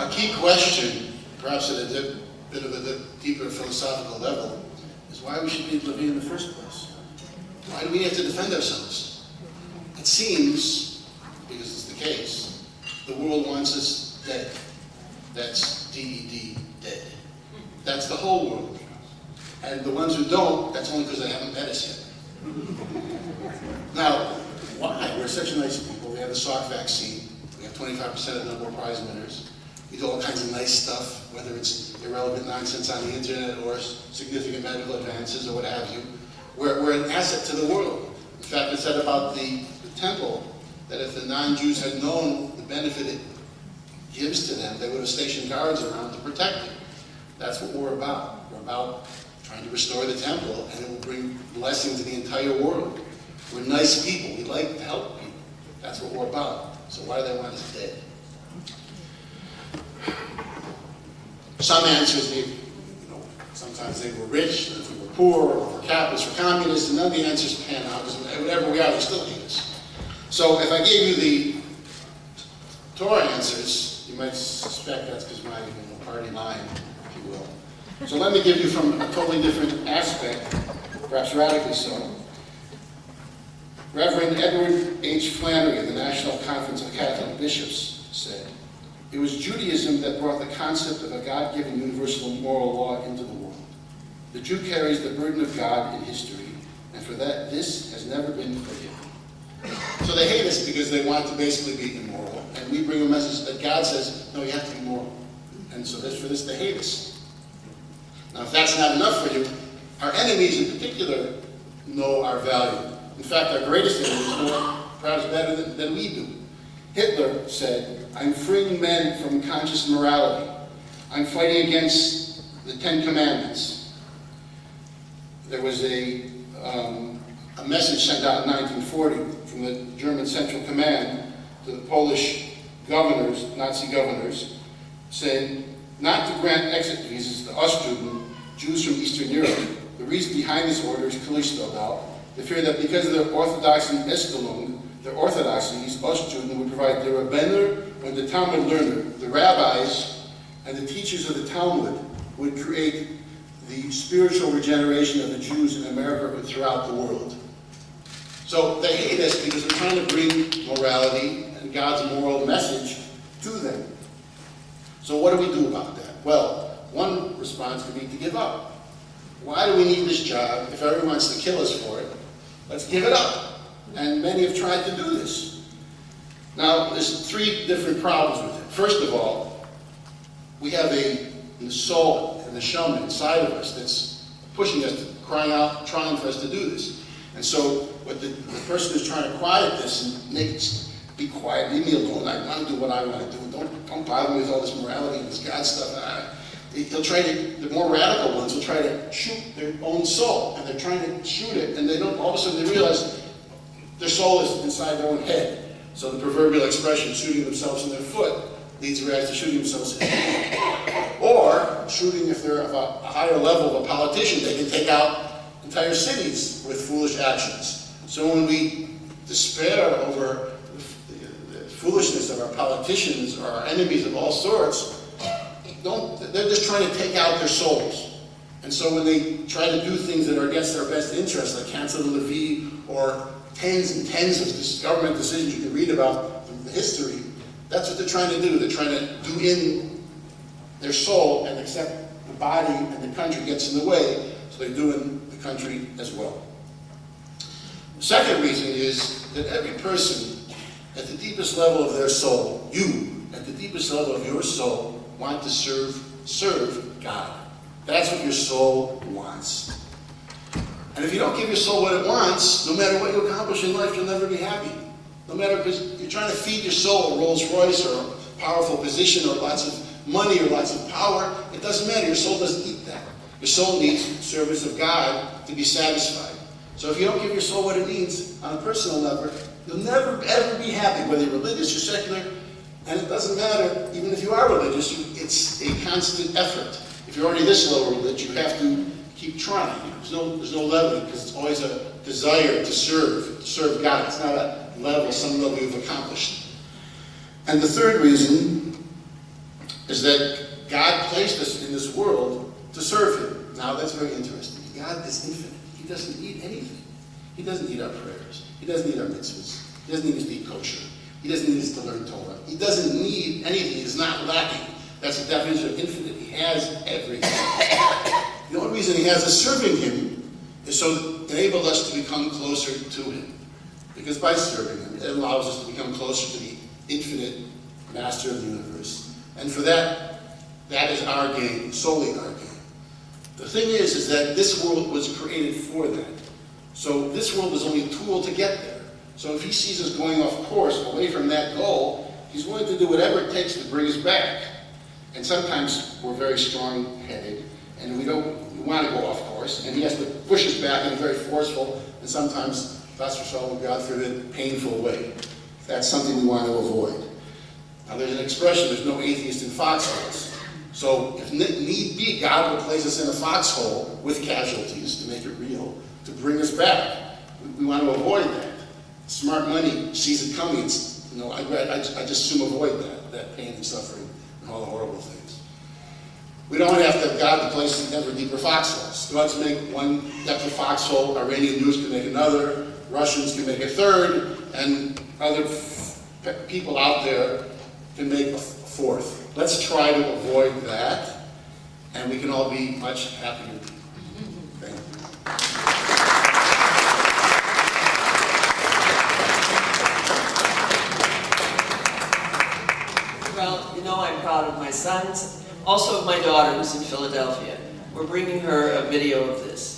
A key question, perhaps at a bit of a deeper philosophical level, is why we should be living in the first place. Why do we have to defend ourselves? It seems, because it's the case, the world wants us dead. That's D-E-D, dead. That's the whole world. And the ones who don't, that's only because they haven't met us yet. Now, why? We're such nice people. We have the Salk vaccine. We have 25% of the Nobel Prize winners. We do all kinds of nice stuff, whether it's irrelevant nonsense on the internet or significant medical advances or what have you. We're an asset to the world. In fact, it's said about the temple that if the non-Jews had known the benefit it gives to them, they would have stationed guards around to protect it. That's what we're about. We're about trying to restore the temple, and it will bring blessing to the entire world. We're nice people. We like to help people. That's what we're about. So why do they want us dead? Some answers, sometimes they were rich, if we were poor, or for capitalists, or communists, and none of the answers pan out, because whatever we are, they still hate us. So if I gave you the Torah answers, you might suspect that's because my party line, if you will. So let me give you from a totally different aspect, perhaps radically so. Reverend Edward H. Flannery of the National Conference of Catholic Bishops said, "It was Judaism that brought the concept of a God-given universal moral law into the world. The Jew carries the burden of God in history, and for that, this has never been forgiven." So they hate us because they want to basically be immoral, and we bring a message that God says, no, you have to be moral. And so for this, they hate us. Now, if that's not enough for you, our enemies in particular know our value. In fact, our greatest enemies know perhaps better than we do. Hitler said, "I'm freeing men from conscious morality. I'm fighting against the Ten Commandments." There was a message sent out in 1940 from the German Central Command to the Polish governors, Nazi governors, saying not to grant exit visas to Ostjuden, Jews from Eastern Europe. The reason behind this order is clearly spelled out. They fear that because of their orthodoxy Estelung, their orthodoxies, Ostjuden would provide the Rabbener and the Talmud learner, the rabbis and the teachers of the Talmud would create the spiritual regeneration of the Jews in America and throughout the world. So they hate us because we're trying to bring morality and God's moral message to them. So what do we do about that? Well, one response could be to give up. Why do we need this job if everyone wants to kill us for it? Let's give it up. And many have tried to do this. Now, there's three different problems with it. First of all, we have a soul and the neshama inside of us that's pushing us, crying out, trying for us to do this. And so what the person who's trying to quiet this and make it be quiet, leave me alone, I want to do what I want to do, don't bother me with all this morality and this God stuff. He'll try to, the more radical ones will try to shoot their own soul, and they're trying to shoot it, and they don't, all of a sudden they realize their soul is inside their own head. So the proverbial expression, shooting themselves in their foot, leads the guys to shooting themselves in the head. Or shooting, if they're of a higher level of a politician, they can take out entire cities with foolish actions. So when we despair over the foolishness of our politicians or our enemies of all sorts, they're just trying to take out their souls. And so when they try to do things that are against their best interests, like cancel the levy or tens and tens of this government decisions you can read about from the history, that's what they're trying to do. They're trying to do in their soul and accept the body and the country gets in the way, so they do in the country as well. The second reason is that every person at the deepest level of their soul, you at the deepest level of your soul, want to serve God. That's what your soul wants. And if you don't give your soul what it wants, no matter what you accomplish in life, you'll never be happy. No matter, because you're trying to feed your soul a Rolls Royce or a powerful position or lots of money or lots of power. It doesn't matter. Your soul doesn't eat that. Your soul needs service of God to be satisfied. So if you don't give your soul what it needs on a personal level, you'll never ever be happy, whether you're religious or secular. And it doesn't matter, even if you are religious, it's a constant effort. If you're already this low religious, you have to keep trying. There's no leveling, because it's always a desire to serve God. It's not a level, some level you've accomplished. And the third reason is that God placed us in this world to serve Him. Now that's very interesting. God is infinite. He doesn't need anything. He doesn't need our prayers. He doesn't need our mitzvahs. He doesn't need us to eat kosher. He doesn't need us to learn Torah. He doesn't need anything. He's not lacking. That's the definition of infinite. He has everything. The only reason He has us serving Him is so to enable us to become closer to Him. Because by serving Him, it allows us to become closer to the infinite Master of the universe. And for that, that is our gain, solely our gain. The thing is that this world was created for that. So this world is only a tool to get there. So if He sees us going off course, away from that goal, He's willing to do whatever it takes to bring us back. And sometimes we're very strong-headed, and we want to go off course, and He has to push us back in a very forceful, and sometimes, God forbid, painful way. That's something we want to avoid. Now there's an expression, there's no atheist in foxholes. So if need be, God will place us in a foxhole with casualties to make it real, to bring us back. We want to avoid that. Smart money sees it coming. It's, I just assume avoid that pain and suffering and all the horrible things. We don't have to have God to place us in ever deeper foxholes. God's make one depth of foxhole, Iranian news can make another, Russians can make a third, and other people out there can make a fourth. Let's try to avoid that, and we can all be much happier people. Thank you. Well, you know I'm proud of my sons, also of my daughter who's in Philadelphia. We're bringing her a video of this.